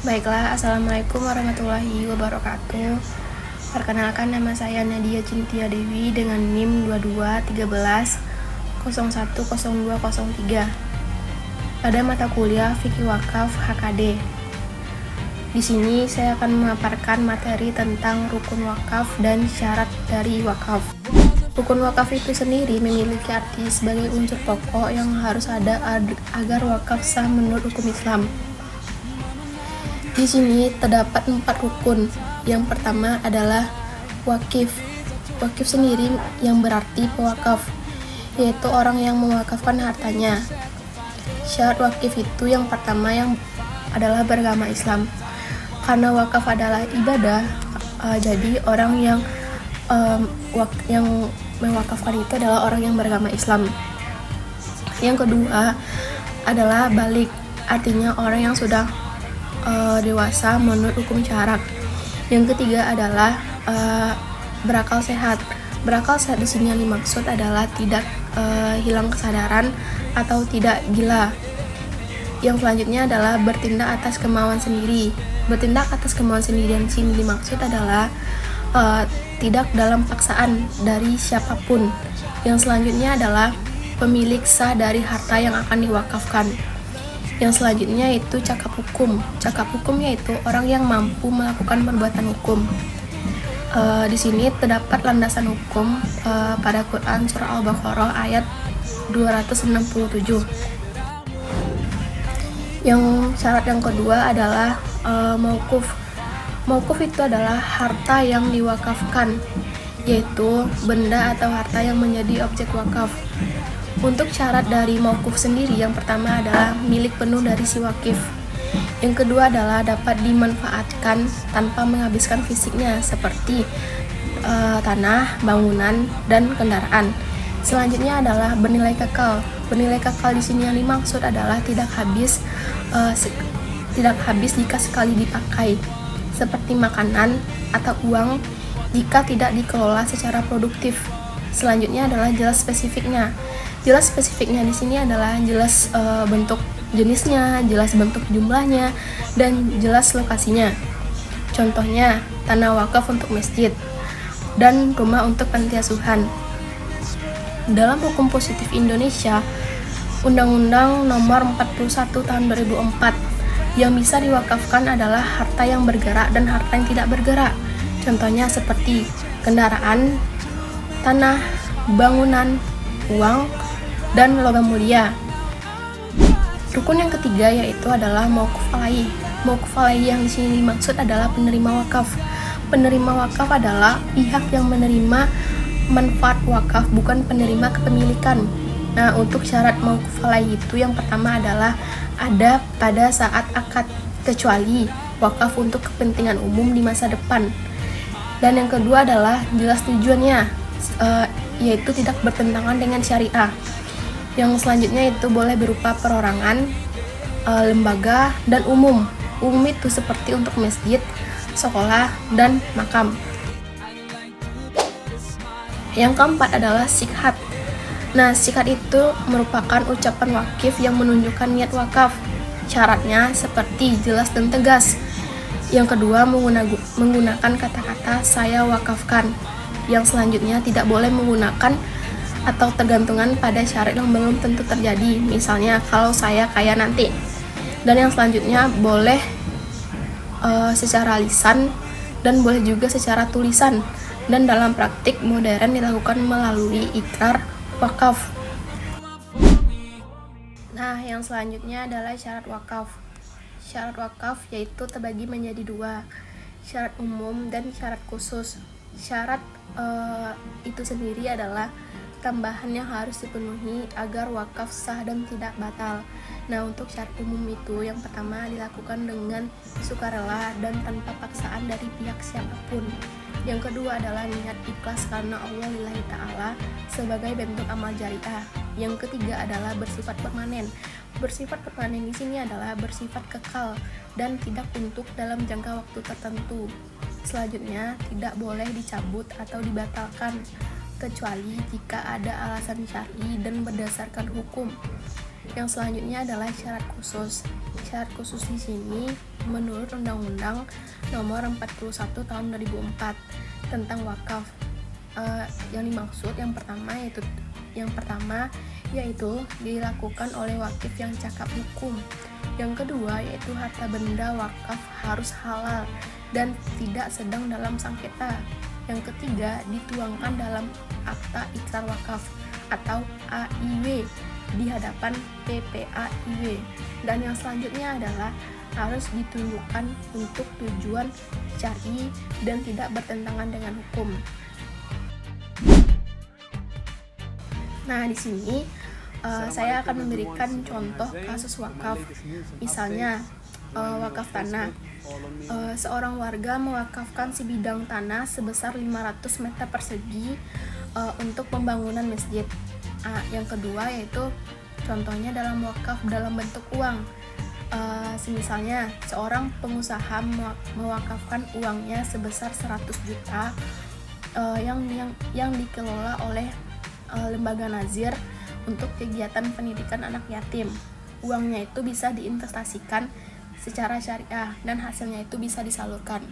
Baiklah, Assalamualaikum warahmatullahi wabarakatuh. Perkenalkan, nama saya Nadia Cintia Dewi dengan NIM 2213010203 pada mata kuliah Fikih Wakaf HKD. Di sini saya akan memaparkan materi tentang rukun wakaf dan syarat dari wakaf. Rukun wakaf itu sendiri memiliki arti sebagai unsur pokok yang harus ada agar wakaf sah menurut hukum Islam. Di sini terdapat 4 rukun. Yang pertama adalah wakif. Wakif sendiri yang berarti pewakaf, yaitu orang yang mewakafkan hartanya. Syarat wakif itu yang pertama yang adalah beragama Islam. Karena wakaf adalah ibadah, jadi orang yang mewakafkan itu adalah orang yang beragama Islam. Yang kedua adalah balik, artinya orang yang sudah dewasa menurut hukum syarak. Yang ketiga adalah berakal sehat. Berakal sehat di sini yang dimaksud adalah tidak hilang kesadaran atau tidak gila. Yang selanjutnya adalah bertindak atas kemauan sendiri. Bertindak atas kemauan sendiri yang di sini dimaksud adalah tidak dalam paksaan dari siapapun. Yang selanjutnya adalah pemilik sah dari harta yang akan diwakafkan. Yang selanjutnya itu cakap hukum. Cakap hukum yaitu orang yang mampu melakukan perbuatan hukum. Di sini terdapat landasan hukum pada Quran surah Al-Baqarah ayat 267. Yang syarat yang kedua adalah mauquf. Mauquf itu adalah harta yang diwakafkan, yaitu benda atau harta yang menjadi objek wakaf. Untuk syarat dari mauquf sendiri, yang pertama adalah milik penuh dari si wakif. Yang kedua adalah dapat dimanfaatkan tanpa menghabiskan fisiknya, seperti tanah, bangunan, dan kendaraan. Selanjutnya adalah bernilai kekal. Bernilai kekal di sini yang dimaksud adalah tidak habis jika sekali dipakai, seperti makanan atau uang jika tidak dikelola secara produktif. Selanjutnya adalah jelas spesifiknya. Jelas spesifiknya di sini adalah jelas bentuk jenisnya, jelas bentuk jumlahnya, dan jelas lokasinya. Contohnya, tanah wakaf untuk masjid dan rumah untuk panti asuhan. Dalam hukum positif Indonesia, Undang-Undang Nomor 41 Tahun 2004, yang bisa diwakafkan adalah harta yang bergerak dan harta yang tidak bergerak. Contohnya seperti kendaraan, tanah, bangunan, uang, dan logam mulia. Rukun yang ketiga yaitu adalah mauquf alaih. Mauquf alaih yang di sini dimaksud adalah penerima wakaf. Penerima wakaf adalah pihak yang menerima manfaat wakaf, bukan penerima kepemilikan. Nah, untuk syarat mauquf alaih itu yang pertama adalah ada pada saat akad, kecuali wakaf untuk kepentingan umum di masa depan. Dan yang kedua adalah jelas tujuannya, yaitu tidak bertentangan dengan syariah. Yang selanjutnya itu boleh berupa perorangan, lembaga, dan umum. Umum itu seperti untuk masjid, sekolah, dan makam. Yang keempat adalah sikhat. Nah, sikhat itu merupakan ucapan wakif yang menunjukkan niat wakaf. Syaratnya seperti jelas dan tegas. Yang kedua, menggunakan kata-kata saya wakafkan. Yang selanjutnya tidak boleh menggunakan atau tergantungan pada syarat yang belum tentu terjadi, misalnya kalau saya kaya nanti. Dan yang selanjutnya boleh secara lisan dan boleh juga secara tulisan, dan dalam praktik modern dilakukan melalui ikrar wakaf. Nah, yang selanjutnya adalah syarat wakaf. Syarat wakaf yaitu terbagi menjadi 2, syarat umum dan syarat khusus. Syarat itu sendiri adalah tambahan yang harus dipenuhi agar wakaf sah dan tidak batal. Nah, untuk syarat umum itu yang pertama dilakukan dengan sukarela dan tanpa paksaan dari pihak siapapun. Yang kedua adalah niat ikhlas karena Allah lillahi ta'ala sebagai bentuk amal jariah. Yang ketiga adalah bersifat permanen. Bersifat permanen di sini adalah bersifat kekal dan tidak untuk dalam jangka waktu tertentu. Selanjutnya, tidak boleh dicabut atau dibatalkan kecuali jika ada alasan syar'i dan berdasarkan hukum. Yang selanjutnya adalah syarat khusus. Syarat khusus di sini menurut Undang-Undang Nomor 41 Tahun 2004 tentang wakaf. Yang dimaksud yang pertama yaitu dilakukan oleh wakif yang cakap hukum. Yang kedua yaitu harta benda wakaf harus halal dan tidak sedang dalam sengketa. Yang ketiga dituangkan dalam akta ikrar wakaf atau AIW di hadapan PPAIW. Dan yang selanjutnya adalah harus ditunjukkan untuk tujuan syar'i dan tidak bertentangan dengan hukum. Nah, di sini saya akan memberikan contoh kasus wakaf. Misalnya wakaf tanah. Seorang warga mewakafkan sebidang tanah sebesar 500 meter persegi untuk pembangunan masjid. Yang kedua yaitu contohnya dalam wakaf dalam bentuk uang. Misalnya seorang pengusaha mewakafkan uangnya sebesar 100 juta yang dikelola oleh lembaga nazir untuk kegiatan pendidikan anak yatim. Uangnya itu bisa diinvestasikan secara syariah dan hasilnya itu bisa disalurkan.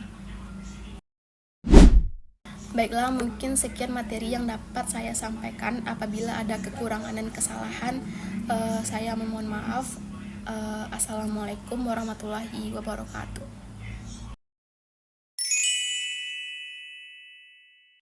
Baiklah, mungkin sekian materi yang dapat saya sampaikan. Apabila ada kekurangan dan kesalahan, saya memohon maaf. Assalamualaikum warahmatullahi wabarakatuh.